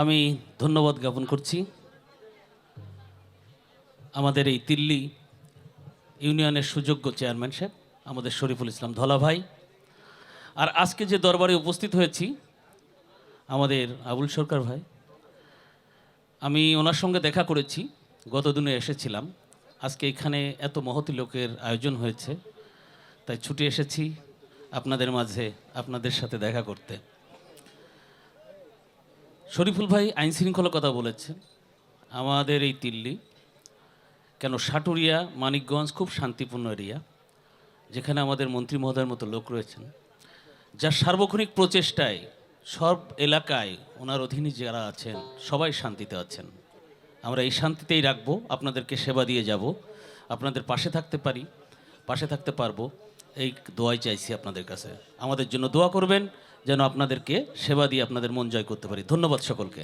আমি ধন্যবাদ জ্ঞাপন করছি আমাদের এই তিল্লি ইউনিয়নের সুযোগ্য চেয়ারম্যান সাহেব আমাদের শরীফুল ইসলাম ধলা ভাই। আর আজকে যে দরবারে উপস্থিত হয়েছি আমাদের আবুল সরকার ভাই, আমি ওনার সঙ্গে দেখা করেছি, গত দিনে এসেছিলাম। আজকে এখানে এত মহতি লোকের আয়োজন হয়েছে, তাই ছুটে এসেছি আপনাদের মাঝে আপনাদের সাথে দেখা করতে। শরীফুল ভাই আইন শৃঙ্খলার কথা বলেছেন। আমাদের এই তিল্লি কেন সাটুরিয়া মানিকগঞ্জ খুব শান্তিপূর্ণ এরিয়া, যেখানে আমাদের মন্ত্রী মহোদয়ের মতো লোক রয়েছেন, যার সার্বক্ষণিক প্রচেষ্টায় সব এলাকায় ওনার অধীনে যারা আছেন সবাই শান্তিতে আছেন। আমরা এই শান্তিতেই রাখবো, আপনাদেরকে সেবা দিয়ে যাব, আপনাদের পাশে থাকতে পারি, পাশে থাকতে পারবো, এই দোয়াই চাইছি আপনাদের কাছে। আমাদের জন্য দোয়া করবেন যেন আপনাদেরকে সেবা দিয়ে আপনাদের মন জয় করতে পারি। ধন্যবাদ সকলকে।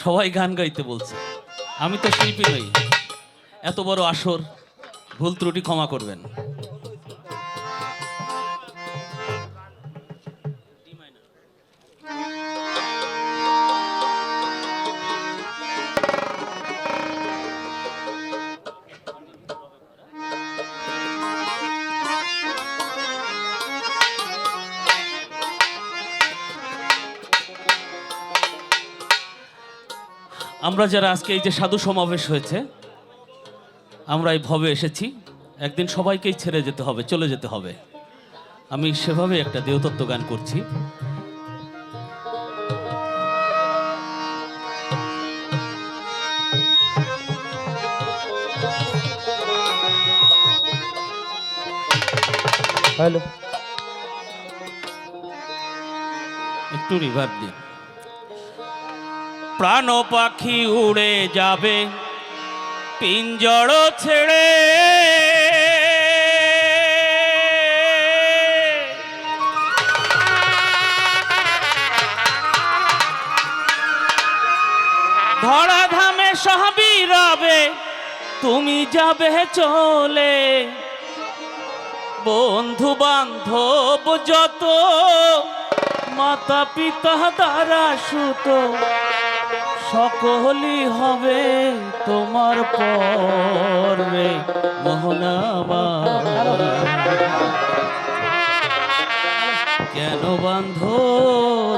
সবাই গান গাইতে বলছে, আমি তো শিল্পী নই, এত বড় আসর, ভুল ত্রুটি ক্ষমা করবেন। আমরা যারা আজকে এই যে সাধু সমাবেশ হয়েছে, আমরা এই ভবে এসেছি, একদিন সবাইকেই ছেড়ে যেতে হবে, চলে যেতে হবে। আমি সেভাবে একটা দেহতত্ত্ব গান করছি। হ্যালো, একটু রিভার্ব দিন। প্রাণ পাখি উড়ে যাবে পিঞ্জর ছেড়ে, ধরা ধামে সবই রবে, তুমি যাবে চলে। বন্ধু বান্ধব যত, মাতা পিতা দ্বারা সুত, সকলই হবে তোমার পরে মোহনামা। কেন বান্ধ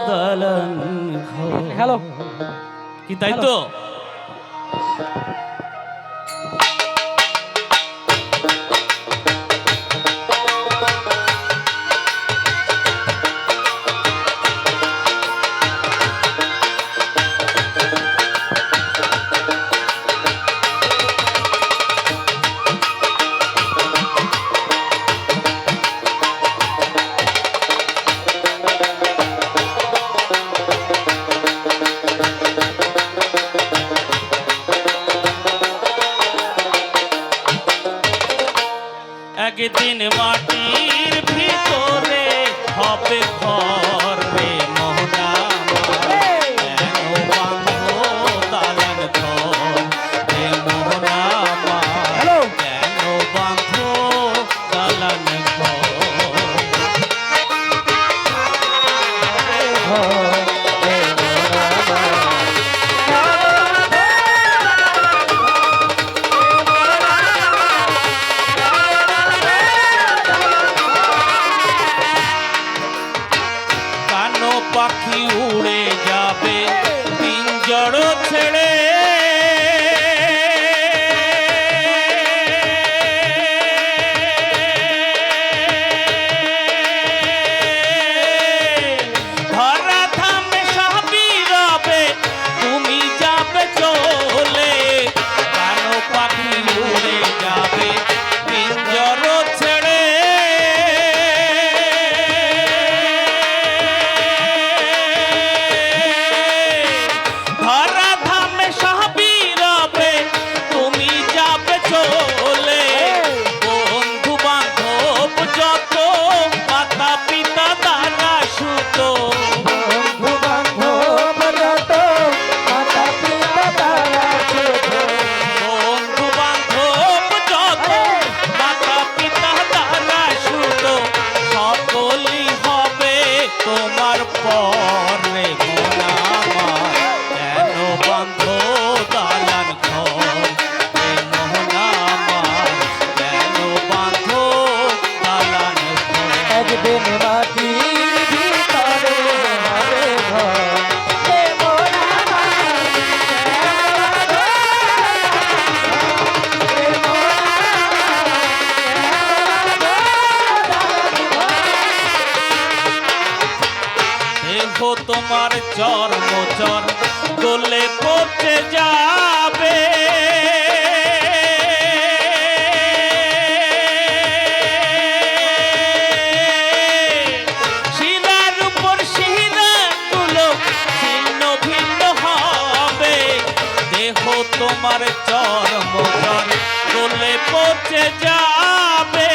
দালান ঘর? হ্যালো, কি তাই তো? একদিন মাটির ভিতরে হবে ঘর রে মোহনা, কেন বাঁধো দালান ঘর রে মোহনা, কেন বাঁধো দালান ঘর? তোমার চর্ম চর গলে পচে যাবে শিলার উপর শিলাগুলো ছিন্ন ভিন্ন হবে দেহ তোমার চর্ম চর গলে পচে যাবে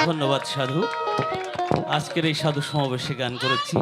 ধন্যবাদ সাধু। আজকের এই সাধু সমাবেশে গান করেছি।